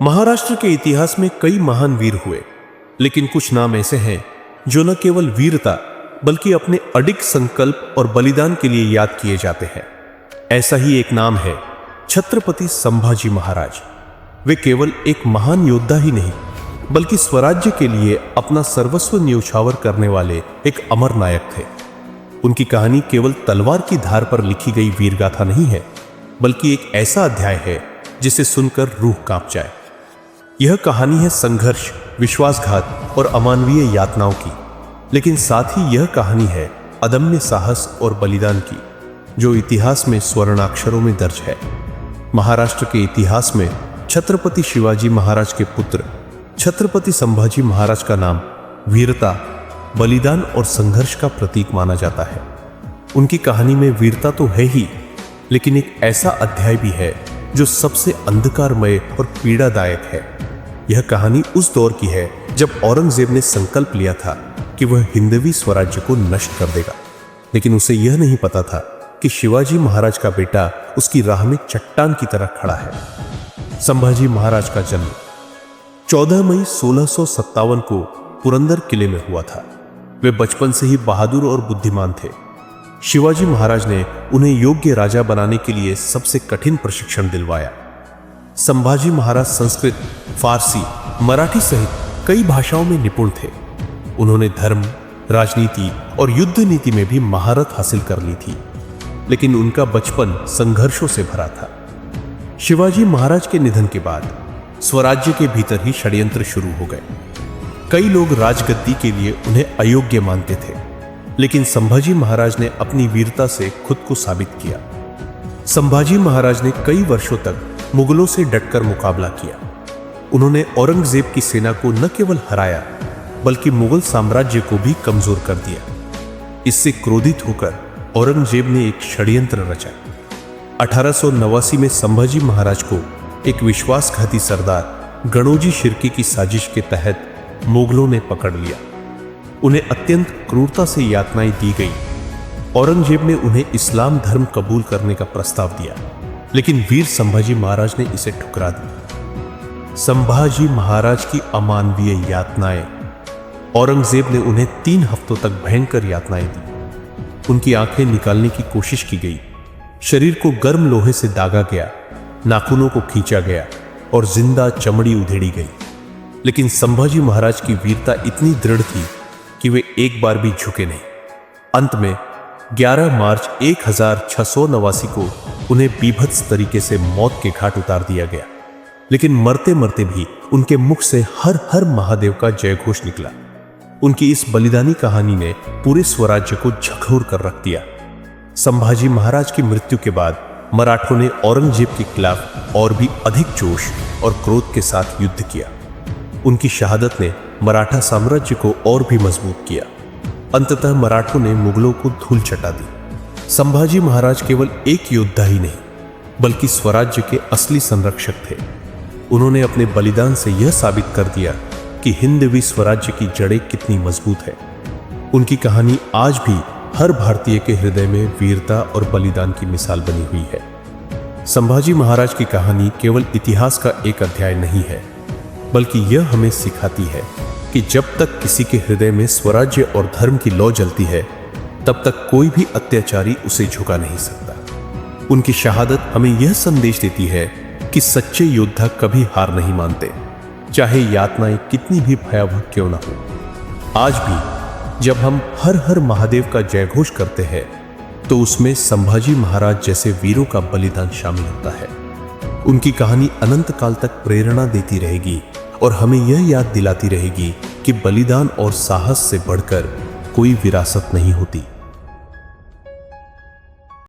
महाराष्ट्र के इतिहास में कई महान वीर हुए, लेकिन कुछ नाम ऐसे हैं जो न केवल वीरता बल्कि अपने अडिग संकल्प और बलिदान के लिए याद किए जाते हैं। ऐसा ही एक नाम है छत्रपति संभाजी महाराज। वे केवल एक महान योद्धा ही नहीं बल्कि स्वराज्य के लिए अपना सर्वस्व न्यौछावर करने वाले एक अमर नायक थे। उनकी कहानी केवल तलवार की धार पर लिखी गई वीरगाथा नहीं है, बल्कि एक ऐसा अध्याय है जिसे सुनकर रूह कांप जाए। यह कहानी है संघर्ष, विश्वासघात और अमानवीय यातनाओं की, लेकिन साथ ही यह कहानी है अदम्य साहस और बलिदान की, जो इतिहास में स्वर्णाक्षरों में दर्ज है। महाराष्ट्र के इतिहास में छत्रपति शिवाजी महाराज के पुत्र छत्रपति संभाजी महाराज का नाम वीरता, बलिदान और संघर्ष का प्रतीक माना जाता है। उनकी कहानी में वीरता तो है ही, लेकिन एक ऐसा अध्याय भी है जो सबसे अंधकारमय और पीड़ादायक है। यह कहानी उस दौर की है जब औरंगजेब ने संकल्प लिया था कि वह हिंदवी स्वराज्य को नष्ट कर देगा, लेकिन उसे यह नहीं पता था कि शिवाजी महाराज का बेटा उसकी राह में चट्टान की तरह खड़ा है। संभाजी महाराज का जन्म 14 मई 1657 को पुरंदर किले में हुआ था। वे बचपन से ही बहादुर और बुद्धिमान थे। शिवाजी महाराज ने उन्हें योग्य राजा बनाने के लिए सबसे कठिन प्रशिक्षण दिलवाया। संभाजी महाराज संस्कृत, फारसी, मराठी सहित कई भाषाओं में निपुण थे। उन्होंने धर्म, राजनीति और युद्ध नीति में भी महारत हासिल कर ली थी, लेकिन उनका बचपन संघर्षों से भरा था। शिवाजी महाराज के निधन के बाद स्वराज्य के भीतर ही षड्यंत्र शुरू हो गए। कई लोग राजगद्दी के लिए उन्हें अयोग्य मानते थे, लेकिन संभाजी महाराज ने अपनी वीरता से खुद को साबित किया। संभाजी महाराज ने कई वर्षों तक मुगलों से डटकर मुकाबला किया। उन्होंने औरंगजेब की सेना को न केवल हराया बल्कि मुगल साम्राज्य को भी कमजोर कर दिया। इससे क्रोधित होकर औरंगजेब ने एक षड्यंत्र रचा। 1889 में संभाजी महाराज को एक विश्वासघाती सरदार गणोजी शिर्के की साजिश के तहत मुगलों ने पकड़ लिया। उन्हें अत्यंत क्रूरता से यातनाएं दी गई। औरंगजेब ने उन्हें इस्लाम धर्म कबूल करने का प्रस्ताव दिया, लेकिन वीर संभाजी महाराज ने इसे ठुकरा दिया। संभाजी महाराज की अमानवीय यातनाएं। औरंगजेब ने उन्हें 3 हफ्तों तक भयंकर यातनाएं दी। उनकी आंखें निकालने की कोशिश की गई, शरीर को गर्म लोहे से दागा गया, नाखूनों को खींचा गया और जिंदा चमड़ी उधेड़ी गई। लेकिन संभाजी महाराज की वीरता इतनी दृढ़ थी कि वे एक बार भी झुके नहीं। अंत में 11 मार्च 1689 को उन्हें बीभत्स तरीके से मौत के घाट उतार दिया गया, लेकिन मरते मरते भी उनके मुख से हर हर महादेव का जयघोष निकला। उनकी इस बलिदानी कहानी ने पूरे स्वराज्य को झकझोर कर रख दिया। संभाजी महाराज की मृत्यु के बाद मराठों ने औरंगजेब के खिलाफ और भी अधिक जोश और क्रोध के साथ युद्ध किया। उनकी शहादत ने मराठा साम्राज्य को और भी मजबूत किया। अंततः मराठों ने मुगलों को धूल चटा दी। संभाजी महाराज केवल एक योद्धा ही नहीं बल्कि स्वराज्य के असली संरक्षक थे। उन्होंने अपने बलिदान से यह साबित कर दिया कि हिंदवी स्वराज्य की जड़ें कितनी मजबूत है। उनकी कहानी आज भी हर भारतीय के हृदय में वीरता और बलिदान की मिसाल बनी हुई है। संभाजी महाराज की कहानी केवल इतिहास का एक अध्याय नहीं है, बल्कि यह हमें सिखाती है कि जब तक किसी के हृदय में स्वराज्य और धर्म की लौ जलती है, तब तक कोई भी अत्याचारी उसे झुका नहीं सकता। उनकी शहादत हमें यह संदेश देती है कि सच्चे योद्धा कभी हार नहीं मानते, चाहे यातनाएं कितनी भी भयावह क्यों न हो। आज भी जब हम हर हर महादेव का जयघोष करते हैं, तो उसमें संभाजी महाराज जैसे वीरों का बलिदान शामिल होता है। उनकी कहानी अनंत काल तक प्रेरणा देती रहेगी और हमें यह याद दिलाती रहेगी कि बलिदान और साहस से बढ़कर कोई विरासत नहीं होती।